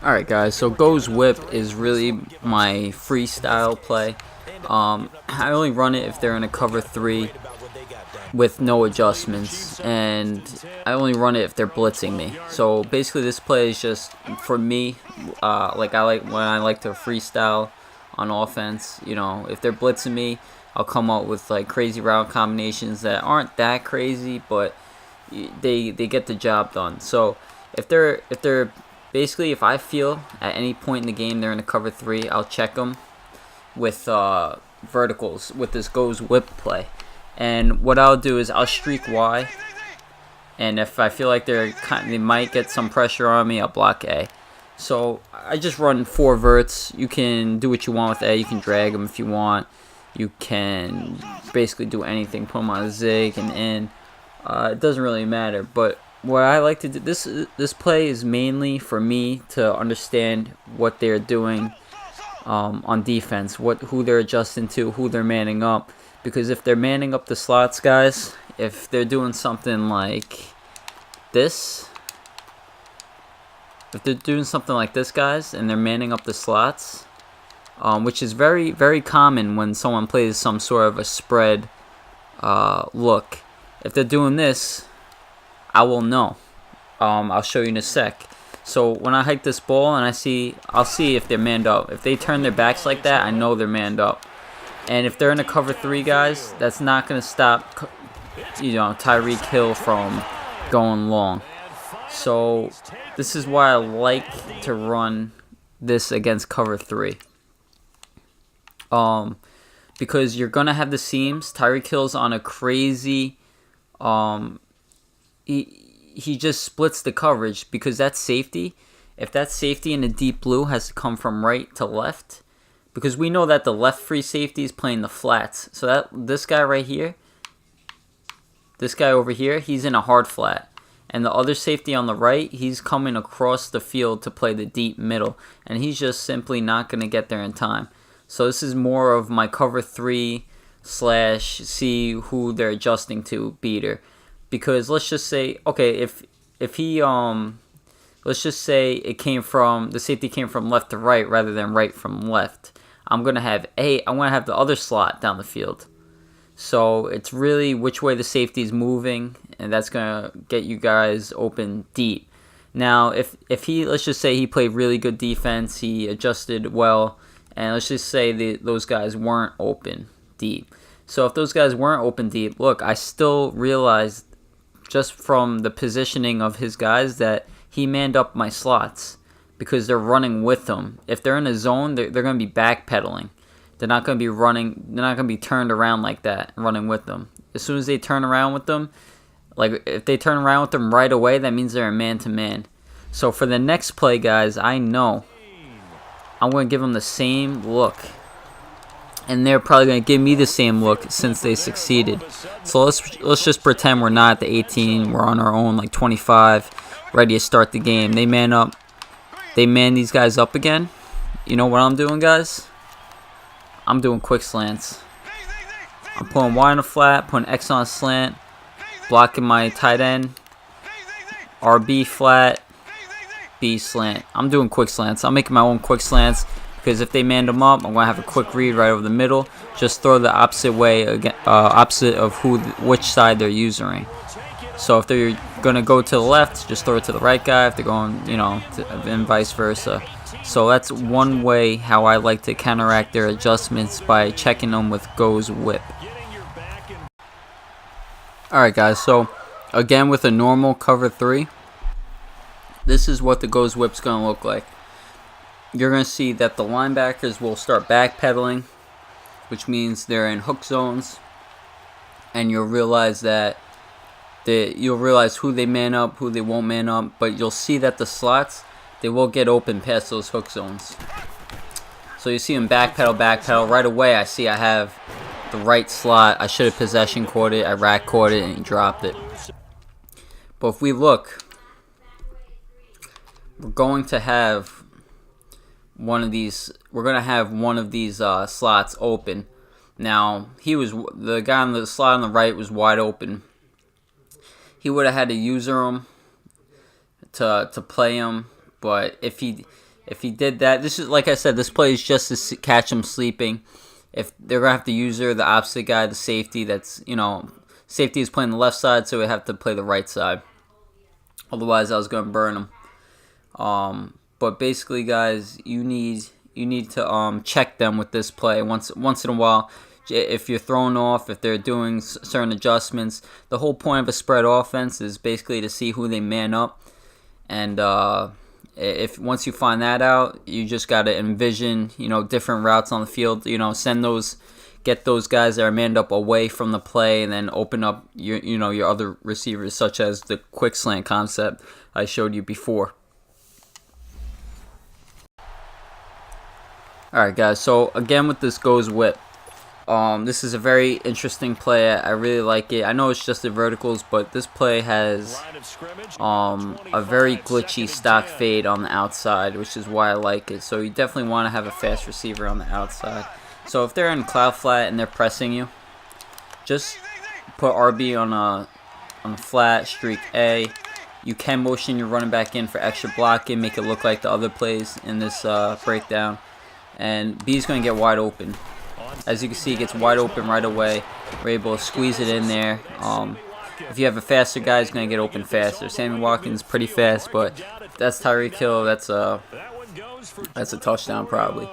Alright guys, so Gos Whip is really my freestyle play. I only run it if they're in a cover 3 with no adjustments, and I only run it if they're blitzing me. So basically this play is just for me, like I like when I like to freestyle on offense. You know, if they're blitzing me, I'll come up with like crazy route combinations that aren't that crazy, but they get the job done. So if they're basically, if I feel at any point in the game they're in a cover 3, I'll check them with verticals with this Gos Whip play. And what I'll do is I'll streak Y, and if I feel like they might get some pressure on me, I'll block A. So I just run 4 verts. You can do what you want with A. You can drag them if you want. You can basically do anything. Put them on a zig and in. It doesn't really matter. But what I like to do, this play is mainly for me to understand what they're doing on defense, who they're adjusting to, who they're manning up. Because if they're manning up the slots, guys, if they're doing something like this, guys, and they're manning up the slots, which is very, very common when someone plays some sort of a spread look. If they're doing this, I will know. I'll show you in a sec. So when I hike this ball and I'll see if they're manned up. If they turn their backs like that, I know they're manned up. And if they're in a cover 3, guys, that's not going to stop, Tyreek Hill from going long. So this is why I like to run this against cover 3. Because you're going to have the seams. Tyreek Hill's on a crazy, he just splits the coverage because that's safety. If that safety in the deep blue has to come from right to left, because we know that the left free safety is playing the flats. So this guy right here, this guy over here, he's in a hard flat. And the other safety on the right, he's coming across the field to play the deep middle. And he's just simply not going to get there in time. So this is more of my cover 3 / see who they're adjusting to beater. Because let's just say, okay, if he let's just say the safety came from left to right rather than right from left. I'm gonna have the other slot down the field. So it's really which way the safety is moving, and that's gonna get you guys open deep. Now, if let's just say he played really good defense, he adjusted well, and let's just say those guys weren't open deep. So if those guys weren't open deep, look, I still realized just from the positioning of his guys that he manned up my slots because they're running with them. If they're in a zone, they're going to be backpedaling. They're not going to be running. They're not going to be turned around like that, running with them. As soon as they turn around with them, like if they turn around with them right away, that means they're a man-to-man. So for the next play, guys, I know I'm going to give them the same look. And they're probably going to give me the same look since they succeeded. So let's just pretend we're not at the 18. We're on our own, like 25, ready to start the game. They man up. They man these guys up again. You know what I'm doing, guys? I'm doing quick slants. I'm pulling Y on a flat, putting X on a slant, blocking my tight end, RB flat, B slant. I'm doing quick slants. I'm making my own quick slants. Because if they manned them up, I'm going to have a quick read right over the middle. Just throw the opposite way, opposite of which side they're using. So if they're going to go to the left, just throw it to the right guy. If they're going, and vice versa. So that's one way how I like to counteract their adjustments by checking them with Gos Whip. Alright guys, so again with a normal cover 3, this is what the Gos Whip's going to look like. You're going to see that the linebackers will start backpedaling, which means they're in hook zones, and you'll realize who they man up, who they won't man up, but you'll see that the slots, they will get open past those hook zones. So you see them backpedal. Right away I see I have the right slot. I should have possession caught it, I rack caught it, and he dropped it. But if we look, we're going to have one of these slots open. Now, the guy on the slot on the right was wide open. He would have had to user him to play him, but if he If he did that, this is like I said, this play is just to catch him sleeping. If they're gonna have to use her, the opposite guy, the safety. That's safety is playing the left side, so we have to play the right side. Otherwise, I was gonna burn him. But basically, guys, you need to check them with this play once in a while. If you're thrown off, if they're doing certain adjustments, the whole point of a spread offense is basically to see who they man up. And if once you find that out, you just gotta envision different routes on the field. Get those guys that are manned up away from the play, and then open up your other receivers, such as the quick slant concept I showed you before. Alright guys, so again with this Gos Whip, this is a very interesting play. I really like it. I know it's just the verticals, but this play has a very glitchy stock fade on the outside, which is why I like it. So you definitely want to have a fast receiver on the outside. So if they're in cloud flat and they're pressing you, just put RB on a flat, streak A. You can motion your running back in for extra blocking, make it look like the other plays in this breakdown. And B is going to get wide open. As you can see, it gets wide open right away. We're able to squeeze it in there. If you have a faster guy, he's going to get open faster. Sammy Watkins pretty fast, but that's Tyreek Hill. That's a touchdown probably.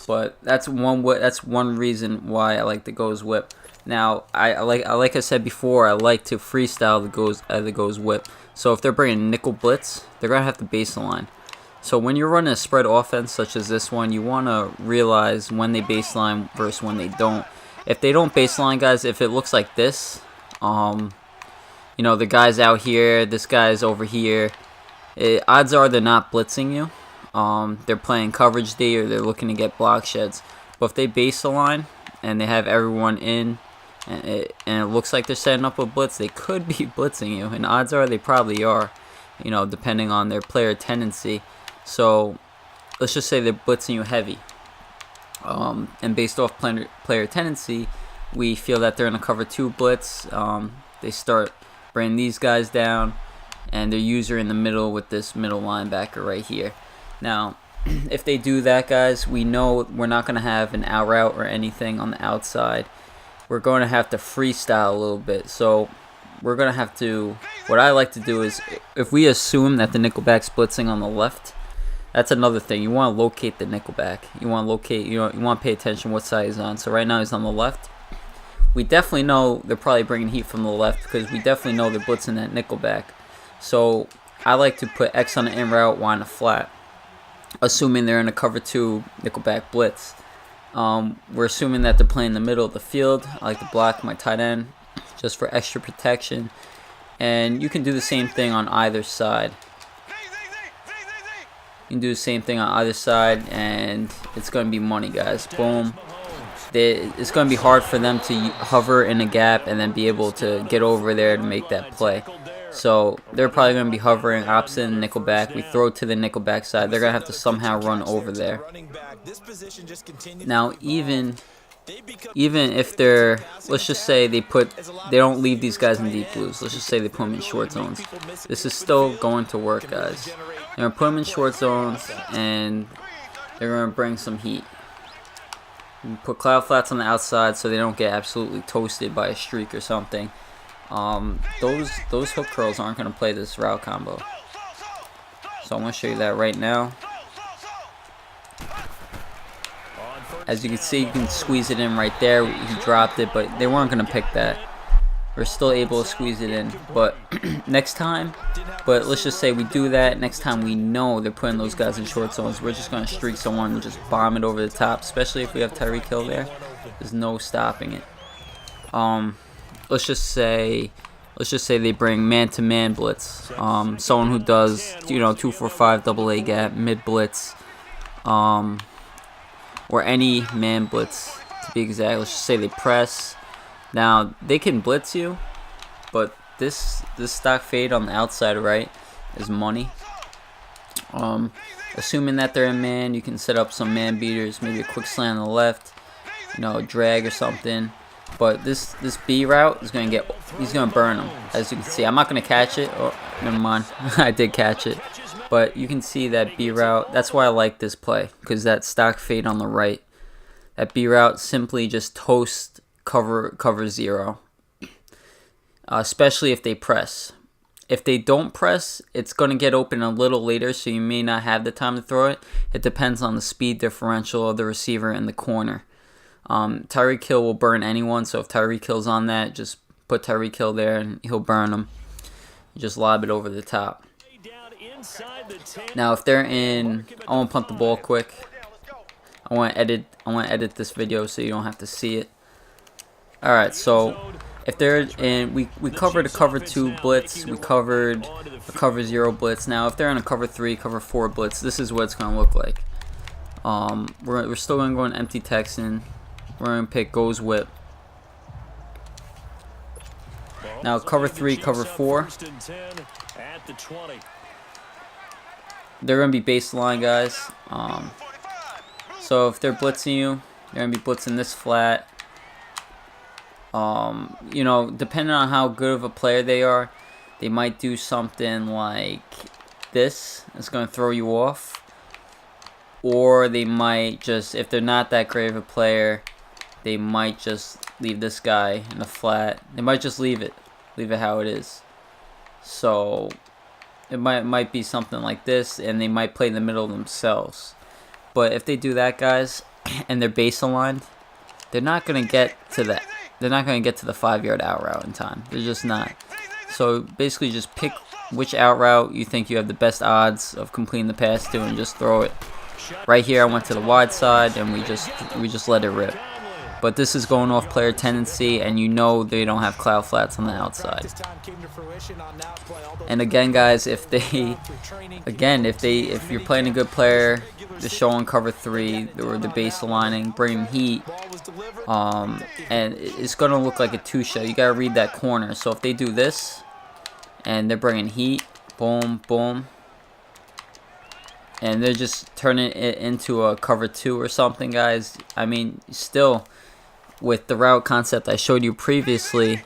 But that's one reason why I like the Gos Whip. Now, like I said before, I like to freestyle the Gos Whip. So if they're bringing nickel blitz, they're going to have to baseline. So when you're running a spread offense such as this one, you want to realize when they baseline versus when they don't. If they don't baseline, guys, if it looks like this, the guy's out here, this guy's over here, odds are they're not blitzing you. They're playing coverage D, or they're looking to get block sheds. But if they baseline and they have everyone in, and it looks like they're setting up a blitz, they could be blitzing you. And odds are they probably are, depending on their player tendency. So let's just say they're blitzing you heavy. And based off player tendency, we feel that they're in a cover 2 blitz. They start bringing these guys down, and their user in the middle with this middle linebacker right here. Now, if they do that, guys, we know we're not going to have an out route or anything on the outside. We're going to have to freestyle a little bit. So we're going to have to, what I like to do is, if we assume that the nickelback's blitzing on the left, that's another thing. You want to locate the nickelback. You want to pay attention what side he's on. So right now he's on the left. We definitely know they're probably bringing heat from the left, because we definitely know they're blitzing that nickelback. So I like to put X on the in route, Y on the flat, assuming they're in a cover 2 nickelback blitz. We're assuming that they're playing the middle of the field. I like to block my tight end just for extra protection. And you can do the same thing on either side. You can do the same thing on either side, and it's going to be money, guys. Boom. It's going to be hard for them to hover in a gap and then be able to get over there to make that play. So they're probably going to be hovering opposite the nickelback. We throw to the nickelback side. They're going to have to somehow run over there. Now, even if they're, let's just say they don't leave these guys in deep blues. Let's just say they put them in short zones. This is still going to work, guys. They're going to put them in short zones, and they're going to bring some heat. And put cloud flats on the outside so they don't get absolutely toasted by a streak or something. Those hook curls aren't going to play this route combo. So I'm going to show you that right now. As you can see, you can squeeze it in right there. He dropped it, but they weren't going to pick that. We're still able to squeeze it in. But next time, let's just say we do that. Next time we know they're putting those guys in short zones. We're just going to streak someone and just bomb it over the top. Especially if we have Tyreek Hill there. There's no stopping it. Let's just say they bring man-to-man blitz. Someone who does 2-4-5 double A gap, mid blitz, or any man blitz to be exact. Let's just say they press. Now they can blitz you, but this stock fade on the outside right is money. Assuming that they're in man, you can set up some man beaters, maybe a quick slant on the left, drag or something. But this B route is he's gonna burn him. As you can see, I'm not gonna catch it. Oh, never mind. I did catch it. But you can see that B route. That's why I like this play, because that stock fade on the right. That B route simply just toast cover 0, especially if they press. If they don't press, it's going to get open a little later, so you may not have the time to throw it. It depends on the speed differential of the receiver in the corner. Tyreek Hill will burn anyone, so if Tyreek Hill's on that, just put Tyreek Hill there and he'll burn them. You just lob it over the top. Now, if they're in, I want to punt the ball quick. I want to edit this video so you don't have to see it. All right, so if they're in, we covered a cover 2 blitz, we covered a cover 0 blitz. Now, if they're in a cover 3, cover 4 blitz, this is what it's going to look like. We're still going to go an empty Texan. We're going to pick Gos Whip. Now, cover 3, cover 4. They're going to be baseline, guys. So if they're blitzing you, they're going to be blitzing this flat. You know, depending on how good of a player they are, they might do something like this. It's going to throw you off. Or they might just, if they're not that great of a player, they might just leave this guy in the flat. They might just leave it how it is. So it might be something like this, and they might play in the middle themselves. But if they do that, guys, and they're base aligned, they're not going to get to that. They're not going to get to the 5-yard out route in time. They're just not. So basically, just pick which out route you think you have the best odds of completing the pass to, and just throw it. Right here, I went to the wide side, and we just let it rip. But this is going off player tendency, and you know they don't have cloud flats on the outside. And again, guys, if you're playing a good player, they're showing cover 3 or the base aligning, bring heat, and it's gonna look like a 2-shot. You gotta read that corner. So if they do this, and they're bringing heat, boom, boom, and they're just turning it into a cover 2 or something, guys. I mean, still, with the route concept I showed you previously,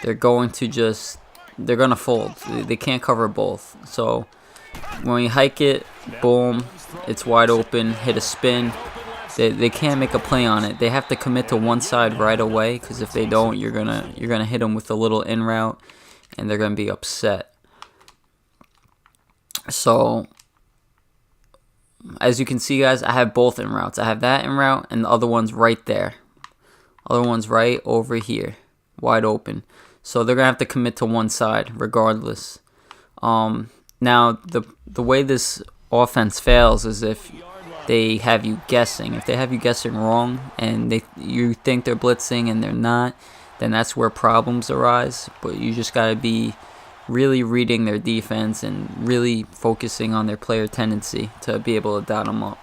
they're going to fold. They can't cover both. So when you hike it, boom, it's wide open, hit a spin. They can't make a play on it. They have to commit to one side right away, because if they don't, you're gonna hit them with a little in route, and they're gonna be upset. So as you can see, guys, I have both in routes. I have that in route, and the other one's right there. Other one's right over here, wide open. So they're gonna have to commit to one side regardless. Now the way this offense fails is if they have you guessing. If they have you guessing wrong, and you think they're blitzing and they're not, then that's where problems arise. But you just gotta be really reading their defense and really focusing on their player tendency to be able to dot them up.